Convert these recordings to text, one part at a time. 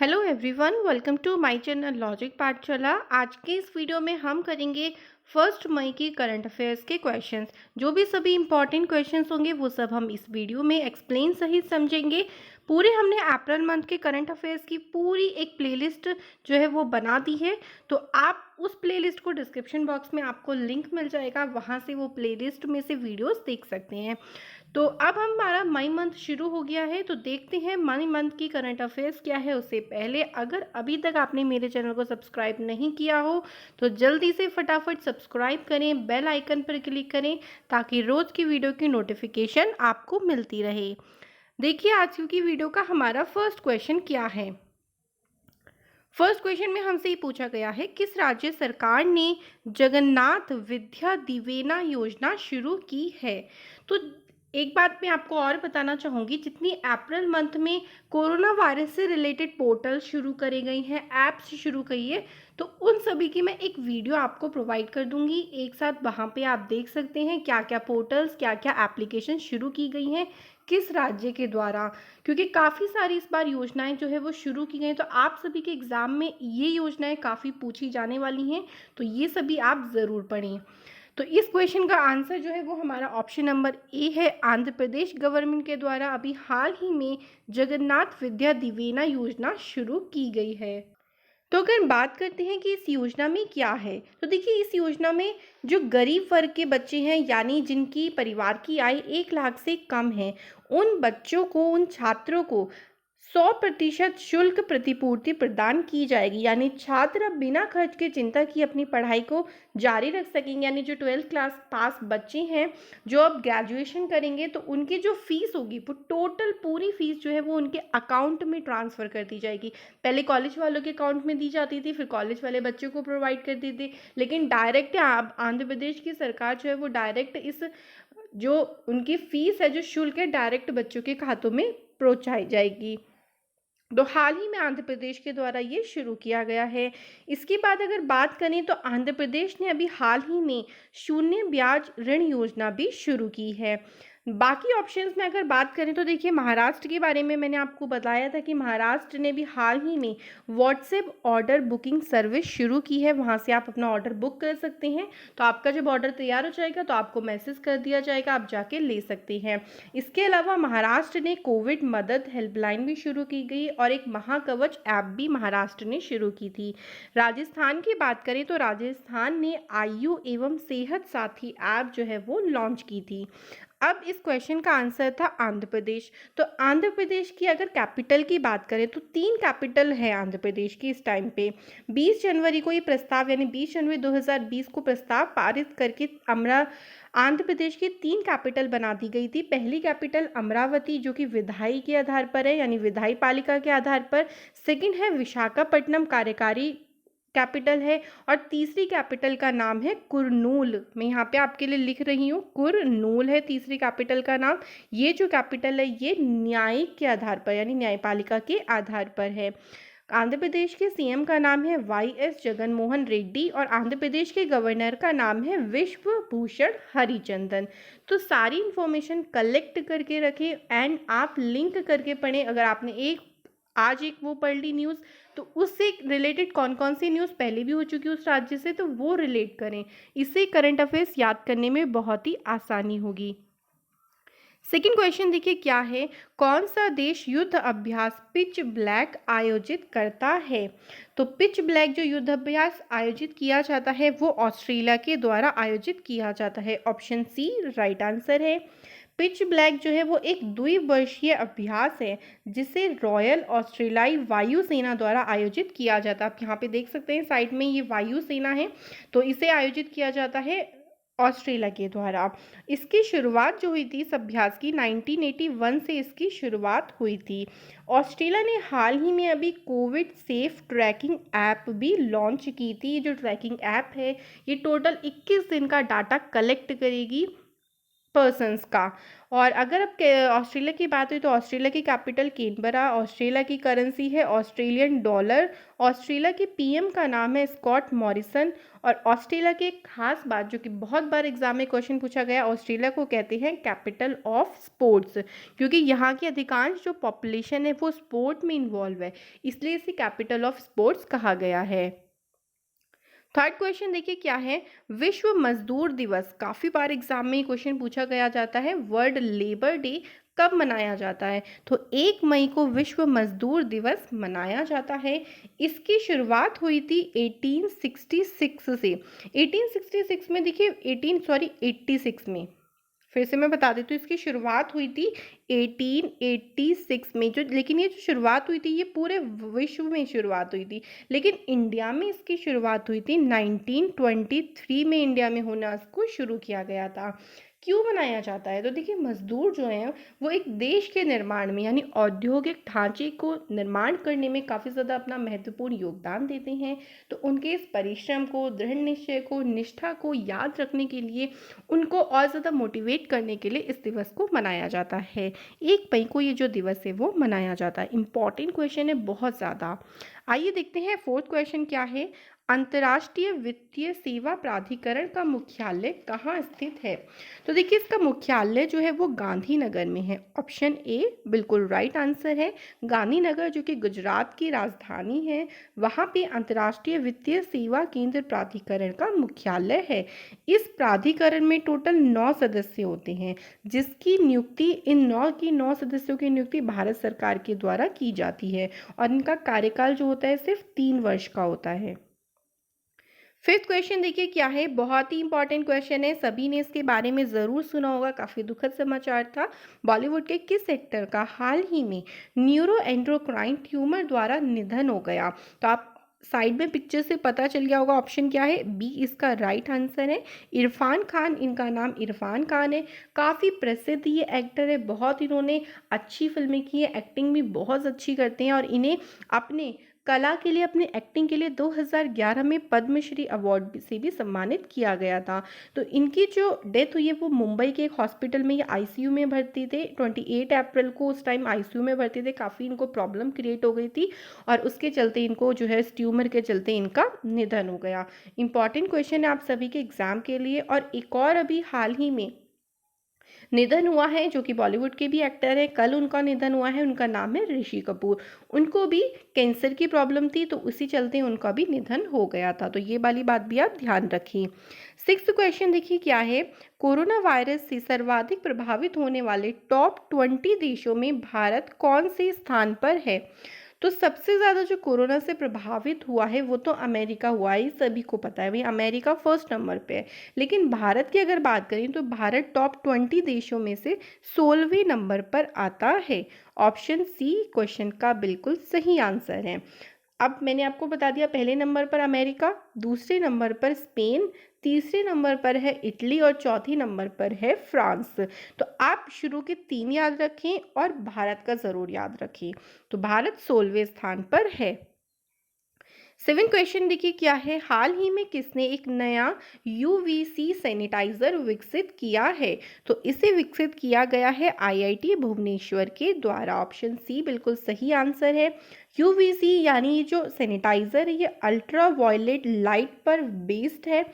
Hello everyone, welcome to my channel logic Pathshala. आज के इस वीडियो में हम करेंगे 1 मई की करंट अफेयर्स के क्वेश्चंस। जो भी सभी इंपॉर्टेंट क्वेश्चंस होंगे वो सब हम इस वीडियो में एक्सप्लेन सहित समझेंगे। पूरे हमने अप्रैल मंथ के करंट अफेयर्स की पूरी एक प्लेलिस्ट जो है वो बना दी है, तो आप उस प्लेलिस्ट को डिस्क्रिप्शन बॉक्स में आपको लिंक मिल जाएगा, वहाँ से वो प्लेलिस्ट में से वीडियोस देख सकते हैं। तो अब हमारा मई मंथ शुरू हो गया है, तो देखते हैं मई मंथ की करंट अफेयर्स क्या है। उससे पहले अगर अभी तक आपने मेरे चैनल को सब्सक्राइब नहीं किया हो तो जल्दी से फटाफट सब्सक्राइब करें, बेल आइकन पर क्लिक करें ताकि रोज़ की वीडियो की नोटिफिकेशन आपको मिलती रहे। देखिए आज की वीडियो का हमारा फर्स्ट क्वेश्चन क्या है। फर्स्ट क्वेश्चन में हमसे ये पूछा गया है, किस राज्य सरकार ने जगन्नाथ विद्या दिवेना योजना शुरू की है। तो एक बात मैं आपको और बताना चाहूँगी, जितनी अप्रैल मंथ में कोरोना वायरस से रिलेटेड पोर्टल शुरू करे गई हैं, ऐप्स शुरू करी है, तो उन सभी की मैं एक वीडियो आपको प्रोवाइड कर दूंगी। एक साथ वहाँ पे आप देख सकते हैं क्या क्या पोर्टल्स, क्या क्या एप्लीकेशन शुरू की गई हैं, किस राज्य के द्वारा, क्योंकि काफ़ी सारी इस बार योजनाएं जो है वो शुरू की गई। तो आप सभी के एग्ज़ाम में ये योजनाएं काफ़ी पूछी जाने वाली हैं, तो ये सभी आप ज़रूर पढ़ें। तो इस क्वेश्चन का आंसर जो है वो हमारा ऑप्शन नंबर ए है। आंध्र प्रदेश गवर्नमेंट के द्वारा अभी हाल ही में जगन्नाथ विद्या दिवेना योजना शुरू की गई है। तो अगर बात करते हैं कि इस योजना में क्या है, तो देखिए इस योजना में जो गरीब वर्ग के बच्चे हैं, यानी जिनकी परिवार की आय 1 लाख से कम है, उन बच्चों को, उन छात्रों को 100% शुल्क प्रतिपूर्ति प्रदान की जाएगी। यानी छात्र अब बिना खर्च के चिंता की अपनी पढ़ाई को जारी रख सकेंगे। यानी जो 12th क्लास पास बच्चे हैं जो अब ग्रेजुएशन करेंगे, तो उनकी जो फीस होगी वो टोटल पूरी फीस जो है वो उनके अकाउंट में ट्रांसफ़र कर दी जाएगी। पहले कॉलेज वालों के अकाउंट में दी जाती थी, फिर कॉलेज वाले बच्चों को प्रोवाइड करती थी, लेकिन डायरेक्ट आंध्र प्रदेश की सरकार जो है वो डायरेक्ट इस जो उनकी फीस है, जो शुल्क है, डायरेक्ट बच्चों के खातों में पहुंचाई जाएगी। तो हाल ही में आंध्र प्रदेश के द्वारा ये शुरू किया गया है। इसके बाद अगर बात करें तो आंध्र प्रदेश ने अभी हाल ही में शून्य ब्याज ऋण योजना भी शुरू की है। बाकी ऑप्शंस में अगर बात करें तो देखिए महाराष्ट्र के बारे में मैंने आपको बताया था कि महाराष्ट्र ने भी हाल ही में व्हाट्सएप ऑर्डर बुकिंग सर्विस शुरू की है। वहाँ से आप अपना ऑर्डर बुक कर सकते हैं, तो आपका जब ऑर्डर तैयार हो जाएगा तो आपको मैसेज कर दिया जाएगा, आप जाके ले सकते हैं। इसके अलावा महाराष्ट्र ने कोविड मदद हेल्पलाइन भी शुरू की गई और एक महाकवच ऐप भी महाराष्ट्र ने शुरू की थी। राजस्थान की बात करें तो राजस्थान ने आयु एवं सेहत साथी ऐप जो है वो लॉन्च की थी। अब इस क्वेश्चन का आंसर था आंध्र प्रदेश। तो आंध्र प्रदेश की अगर कैपिटल की बात करें तो 3 कैपिटल है आंध्र प्रदेश की इस टाइम पे। 20 जनवरी को ये प्रस्ताव, यानी 20 जनवरी 2020 को प्रस्ताव पारित करके आंध्र प्रदेश की 3 कैपिटल बना दी गई थी। पहली कैपिटल अमरावती जो कि विधायी के आधार पर है, यानी विधायी पालिका के आधार पर। सेकंड है विशाखापट्टनम कार्यकारी कैपिटल है, और तीसरी कैपिटल का नाम है कुरनूल। मैं यहाँ पे आपके लिए लिख रही हूँ, कुरनूल है तीसरी कैपिटल का नाम। ये जो कैपिटल है ये न्यायिक के आधार पर, यानी न्यायपालिका के आधार पर है। आंध्र प्रदेश के सीएम का नाम है वाई.एस. जगनमोहन रेड्डी और आंध्र प्रदेश के गवर्नर का नाम है विश्व भूषण हरिचंदन। तो सारी इंफॉर्मेशन कलेक्ट करके रखें एंड आप लिंक करके पढ़ें। अगर आपने आज एक वो पढ़ ली न्यूज़, तो उससे रिलेटेड कौन कौन सी न्यूज़ पहले भी हो चुकी है उस राज्य से, तो वो रिलेट करें। इससे करंट अफेयर्स याद करने में बहुत ही आसानी होगी। सेकेंड क्वेश्चन देखिए क्या है, कौन सा देश युद्ध अभ्यास पिच ब्लैक आयोजित करता है। तो पिच ब्लैक जो युद्ध अभ्यास आयोजित किया जाता है वो ऑस्ट्रेलिया के द्वारा आयोजित किया जाता है। ऑप्शन सी राइट आंसर है। पिच ब्लैक जो है वो एक द्विवर्षीय अभ्यास है जिसे रॉयल ऑस्ट्रेलियाई वायुसेना द्वारा आयोजित किया जाता है। आप यहाँ पे देख सकते हैं साइड में ये वायुसेना है, तो इसे आयोजित किया जाता है ऑस्ट्रेलिया के द्वारा। इसकी शुरुआत जो हुई थी इस अभ्यास की 1981 से इसकी शुरुआत हुई थी। ऑस्ट्रेलिया ने हाल ही में अभी कोविड सेफ ट्रैकिंग ऐप भी लॉन्च की थी। ये जो ट्रैकिंग ऐप है ये टोटल 21 दिन का डाटा कलेक्ट करेगी पर्सन्स का। और अगर अब ऑस्ट्रेलिया की बात हुई तो ऑस्ट्रेलिया की कैपिटल कैनबरा, ऑस्ट्रेलिया की करेंसी है ऑस्ट्रेलियन डॉलर, ऑस्ट्रेलिया के पीएम का नाम है स्कॉट मॉरिसन। और ऑस्ट्रेलिया की एक खास बात जो कि बहुत बार एग्जाम में क्वेश्चन पूछा गया, ऑस्ट्रेलिया को कहते हैं कैपिटल ऑफ स्पोर्ट्स, क्योंकि यहाँ की अधिकांश जो पॉपुलेशन है वो स्पोर्ट में इन्वॉल्व है, इसलिए इसे कैपिटल ऑफ स्पोर्ट्स कहा गया है। थर्ड क्वेश्चन देखिए क्या है, विश्व मजदूर दिवस, काफी बार एग्जाम में क्वेश्चन पूछा गया जाता है, वर्ल्ड लेबर डे कब मनाया जाता है? तो 1 मई को विश्व मजदूर दिवस मनाया जाता है। इसकी शुरुआत हुई थी 1866 से। 1866 में देखिए 86 में, फिर से मैं बता देती हूँ, इसकी शुरुआत हुई थी 1886 में, जो लेकिन ये जो शुरुआत हुई थी ये पूरे विश्व में शुरुआत हुई थी, लेकिन इंडिया में इसकी शुरुआत हुई थी 1923 में, इंडिया में होना इसको शुरू किया गया था। क्यों मनाया जाता है? तो देखिए मजदूर जो हैं वो एक देश के निर्माण में यानी औद्योगिक ढांचे को निर्माण करने में काफ़ी ज़्यादा अपना महत्वपूर्ण योगदान देते हैं, तो उनके इस परिश्रम को, दृढ़ निश्चय को, निष्ठा को याद रखने के लिए, उनको और ज़्यादा मोटिवेट करने के लिए इस दिवस को मनाया जाता है। 1 मई को ये जो दिवस है वो मनाया जाता है। इम्पॉर्टेंट क्वेश्चन है बहुत ज़्यादा। आइए देखते हैं फोर्थ क्वेश्चन क्या है, अंतर्राष्ट्रीय वित्तीय सेवा प्राधिकरण का मुख्यालय कहाँ स्थित है? तो देखिए इसका मुख्यालय जो है वो गांधीनगर में है। ऑप्शन ए बिल्कुल राइट आंसर है। गांधीनगर जो कि गुजरात की राजधानी है, वहाँ पे अंतर्राष्ट्रीय वित्तीय सेवा केंद्र प्राधिकरण का मुख्यालय है। इस प्राधिकरण में टोटल 9 सदस्य होते हैं, जिसकी नियुक्ति, इन 9 सदस्यों की नियुक्ति भारत सरकार के द्वारा की जाती है, और इनका कार्यकाल जो होता है सिर्फ 3 वर्ष का होता है। फिफ्थ क्वेश्चन देखिए क्या है, बहुत ही इंपॉर्टेंट क्वेश्चन है, सभी ने इसके बारे में ज़रूर सुना होगा, काफ़ी दुखद समाचार था। बॉलीवुड के किस एक्टर का हाल ही में न्यूरो एंड्रोक्राइन ट्यूमर द्वारा निधन हो गया? तो आप साइड में पिक्चर से पता चल गया होगा, ऑप्शन क्या है, बी इसका राइट आंसर है, इरफान खान। इनका नाम इरफान खान है, काफ़ी प्रसिद्ध ये एक्टर है, बहुत इन्होंने अच्छी फिल्में की है, एक्टिंग भी बहुत अच्छी करते हैं, और इन्हें अपने कला के लिए, अपनी एक्टिंग के लिए 2011 में पद्मश्री अवार्ड से भी सम्मानित किया गया था। तो इनकी जो डेथ हुई है वो मुंबई के एक हॉस्पिटल में, ये आईसीयू में भर्ती थे। 28 अप्रैल को उस टाइम आईसीयू में भर्ती थे, काफ़ी इनको प्रॉब्लम क्रिएट हो गई थी, और उसके चलते इनको जो है इस ट्यूमर के चलते इनका निधन हो गया। इंपॉर्टेंट क्वेश्चन है आप सभी के एग्जाम के लिए। और एक और अभी हाल ही में निधन हुआ है, जो कि बॉलीवुड के भी एक्टर है, कल उनका निधन हुआ है, उनका नाम है ऋषि कपूर। उनको भी कैंसर की प्रॉब्लम थी, तो उसी चलते उनका भी निधन हो गया था, तो ये वाली बात भी आप ध्यान रखिए। सिक्स्थ क्वेश्चन देखिए क्या है, कोरोना वायरस से सर्वाधिक प्रभावित होने वाले टॉप 20 देशों में भारत कौन से स्थान पर है? तो सबसे ज़्यादा जो कोरोना से प्रभावित हुआ है वो तो अमेरिका हुआ है, सभी को पता है भाई, अमेरिका फर्स्ट नंबर पे है। लेकिन भारत की अगर बात करें तो भारत टॉप 20 देशों में से 16वें नंबर पर आता है। ऑप्शन सी क्वेश्चन का बिल्कुल सही आंसर है। अब मैंने आपको बता दिया, पहले नंबर पर अमेरिका, दूसरे नंबर पर स्पेन, तीसरे नंबर पर है इटली, और चौथे नंबर पर है फ्रांस। तो आप शुरू के 3 याद रखें और भारत का ज़रूर याद रखें। तो भारत 16वें स्थान पर है। 7 क्वेश्चन देखिए क्या है, हाल ही में किसने एक नया यूवीसी सैनिटाइजर विकसित किया है? तो इसे विकसित किया गया है आईआईटी भुवनेश्वर के द्वारा। ऑप्शन सी बिल्कुल सही आंसर है। यूवीसी यानी ये जो सैनिटाइजर है ये अल्ट्रा वायलेट लाइट पर बेस्ड है।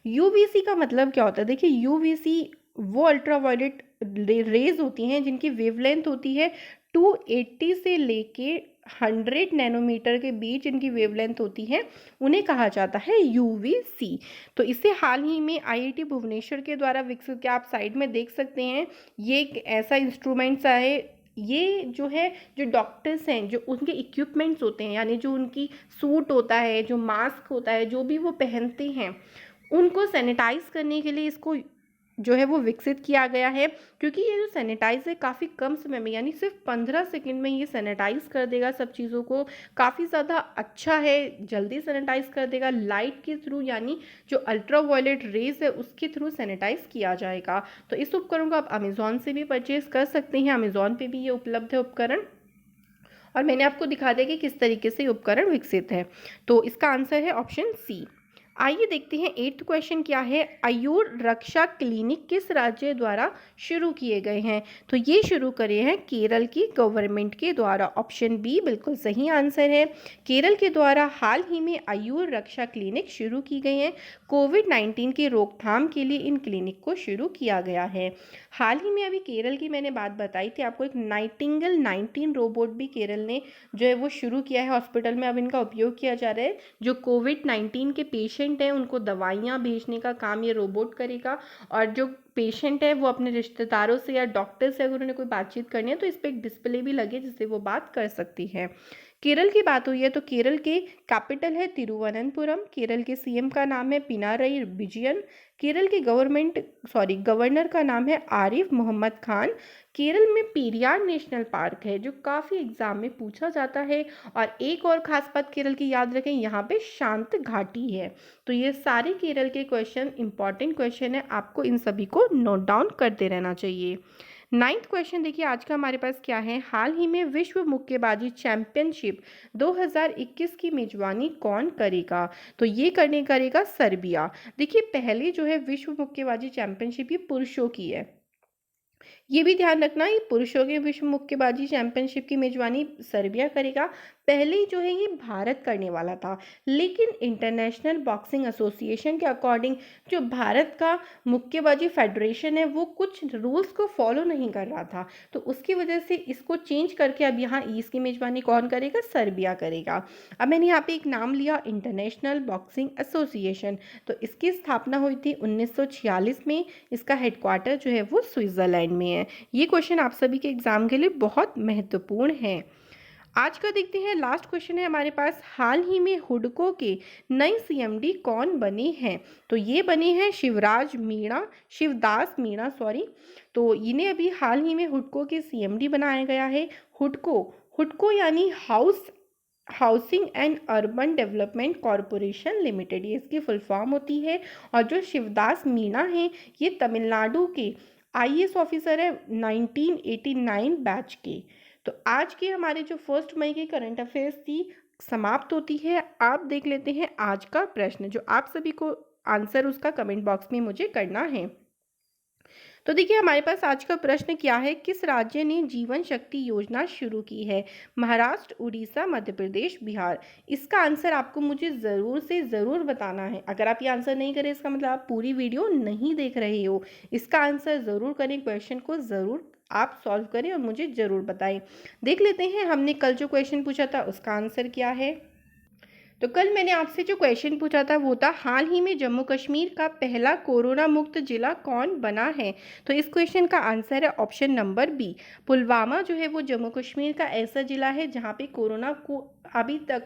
यूवीसी का मतलब क्या होता है? देखिए यूवीसी वो अल्ट्रा वायलेट रेज होती हैं जिनकी वेवलेंथ होती है 280 से लेके 100 नैनोमीटर के बीच इनकी वेवलेंथ होती है, उन्हें कहा जाता है यूवीसी। तो इसे हाल ही में आईआईटी भुवनेश्वर के द्वारा विकसित किया, आप साइड में देख सकते हैं, ये एक ऐसा इंस्ट्रूमेंट्स है, ये जो है जो डॉक्टर्स हैं जो उनके इक्विपमेंट्स होते हैं, यानी जो उनकी सूट होता है, जो मास्क होता है, जो भी वो पहनते हैं, उनको सैनिटाइज करने के लिए इसको जो है वो विकसित किया गया है। क्योंकि ये जो सैनिटाइज है काफ़ी कम समय में, यानी सिर्फ 15 सेकंड में ये सैनिटाइज कर देगा सब चीज़ों को, काफ़ी ज़्यादा अच्छा है, जल्दी सैनिटाइज कर देगा, लाइट के थ्रू, यानी जो अल्ट्रा वायलेट रेज है उसके थ्रू सैनिटाइज किया जाएगा। तो इस उपकरण को आप अमेज़ॉन से भी परचेज कर सकते हैं, अमेज़ॉन पे भी ये उपलब्ध है उपकरण, और मैंने आपको दिखा दिया कि किस तरीके से ये उपकरण विकसित है। तो इसका आंसर है ऑप्शन सी। आइए देखते हैं 8th क्वेश्चन क्या है। आयुर रक्षा क्लिनिक किस राज्य द्वारा शुरू किए गए हैं? तो ये शुरू करे हैं केरल की गवर्नमेंट के द्वारा। ऑप्शन बी बिल्कुल सही आंसर है। केरल के द्वारा हाल ही में आयुर रक्षा क्लिनिक शुरू की गई हैं। कोविड-19 की रोकथाम के लिए इन क्लिनिक को शुरू किया गया है। हाल ही में अभी केरल की मैंने बात बताई थी आपको, एक नाइटिंगेल 19 रोबोट भी केरल ने जो है वो शुरू किया है हॉस्पिटल में। अब इनका उपयोग किया जा रहा है। जो कोविड-19 के पेशेंट हैं उनको दवाइयाँ भेजने का काम ये रोबोट करेगा, और जो पेशेंट है वो अपने रिश्तेदारों से या डॉक्टर से अगर उन्हें कोई बातचीत करनी है तो इस पर एक डिस्प्ले भी लगे जिससे वो बात कर सकती है। केरल की बात हुई है तो केरल के कैपिटल है तिरुवनंतपुरम। केरल के सीएम का नाम है पिनारई विजयन। केरल के गवर्नर का नाम है आरिफ मोहम्मद खान। केरल में पेरियार नेशनल पार्क है जो काफ़ी एग्जाम में पूछा जाता है। और एक और खास बात केरल की याद रखें, यहाँ पे शांत घाटी है। तो ये सारे केरल के क्वेश्चन इंपॉर्टेंट क्वेश्चन है, आपको इन सभी को नोट डाउन करते रहना चाहिए। 9th क्वेश्चन देखिए आज का हमारे पास क्या है। हाल ही में विश्व मुक्केबाजी चैंपियनशिप 2021 की मेजबानी कौन करेगा? तो ये करेगा सर्बिया। देखिए पहले जो है विश्व मुक्केबाजी चैंपियनशिप ये पुरुषों की है। ये भी ध्यान रखना, ये पुरुषों के विश्व मुक्केबाजी चैंपियनशिप की मेजबानी सर्बिया करेगा। पहले जो है ये भारत करने वाला था, लेकिन इंटरनेशनल बॉक्सिंग एसोसिएशन के अकॉर्डिंग जो भारत का मुक्केबाजी फेडरेशन है वो कुछ रूल्स को फॉलो नहीं कर रहा था, तो उसकी वजह से इसको चेंज करके अब यहाँ इसकी मेजबानी कौन करेगा? सर्बिया करेगा। अब मैंने यहाँ पे एक नाम लिया, इंटरनेशनल बॉक्सिंग एसोसिएशन। तो इसकी स्थापना हुई थी 1946 में। इसका हेडक्वार्टर जो है वो स्विट्जरलैंड में है। ये क्वेश्चन आप सभी के एग्जाम के लिए बहुत महत्वपूर्ण है। आज का देखते हैं, लास्ट क्वेश्चन है हमारे पास। हाल ही में हुडको के नए सीएमडी कौन बने हैं? तो ये बने हैं शिवदास मीणा तो इन्हें अभी हाल ही में हुडको के सीएमडी बनाया गया है। हुडको यानी housing and urban development corporation limited, ये इसकी फुल फॉर्म होती है। और जो शिवदास मीणा हैं ये तमिलनाडु के आईएएस ऑफिसर है 1989 बैच के। तो आज की हमारे जो 1 मई की करंट अफेयर्स थी समाप्त होती है। आप देख लेते हैं आज का प्रश्न, जो आप सभी को आंसर उसका कमेंट बॉक्स में मुझे करना है। तो देखिए हमारे पास आज का प्रश्न क्या है, किस राज्य ने जीवन शक्ति योजना शुरू की है? महाराष्ट्र, उड़ीसा, मध्य प्रदेश, बिहार। इसका आंसर आपको मुझे ज़रूर से ज़रूर बताना है। अगर आप ये आंसर नहीं करें इसका मतलब आप पूरी वीडियो नहीं देख रहे हो। इसका आंसर ज़रूर करें, क्वेश्चन को ज़रूर आप सॉल्व करें और मुझे ज़रूर बताएं। देख लेते हैं हमने कल जो क्वेश्चन पूछा था उसका आंसर क्या है। तो कल मैंने आपसे जो क्वेश्चन पूछा था वो था, हाल ही में जम्मू कश्मीर का पहला कोरोना मुक्त जिला कौन बना है? तो इस क्वेश्चन का आंसर है ऑप्शन नंबर बी, पुलवामा जो है वो जम्मू कश्मीर का ऐसा जिला है जहाँ पे कोरोना को अभी तक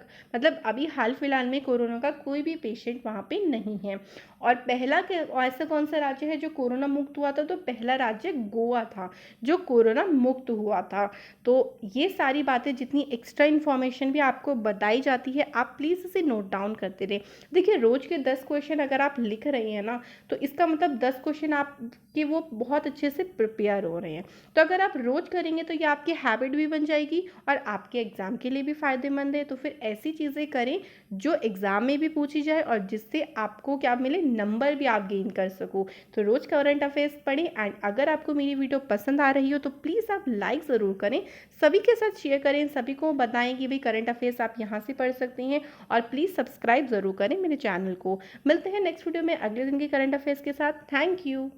अभी हाल फिलहाल में कोरोना का कोई भी पेशेंट वहाँ पे नहीं है। और पहला ऐसा कौन सा राज्य है जो कोरोना मुक्त हुआ था? तो पहला राज्य गोवा था जो कोरोना मुक्त हुआ था। तो ये सारी बातें जितनी एक्स्ट्रा इन्फॉर्मेशन भी आपको बताई जाती है आप प्लीज़ इसे नोट डाउन करते रहे। देखिए रोज़ के 10 क्वेश्चन अगर आप लिख रहे हैं ना तो इसका मतलब 10 क्वेश्चन आपके वो बहुत अच्छे से प्रिपेयर हो रहे हैं। तो अगर आप रोज़ करेंगे तो ये आपकी हैबिट भी बन जाएगी और आपके एग्ज़ाम के लिए भी फ़ायदेमंद है। तो फिर ऐसी चीज़ें करें जो एग्ज़ाम में भी पूछी जाए और जिससे आपको क्या मिले, नंबर भी आप गेन कर सको। तो रोज़ करंट अफेयर्स पढ़ें। एंड अगर आपको मेरी वीडियो पसंद आ रही हो तो प्लीज़ आप लाइक ज़रूर करें, सभी के साथ शेयर करें, सभी को बताएं कि भाई करंट अफेयर्स आप यहाँ से पढ़ सकते हैं। और प्लीज़ सब्सक्राइब ज़रूर करें मेरे चैनल को। मिलते हैं नेक्स्ट वीडियो में अगले दिन के करंट अफेयर्स के साथ। Thank you.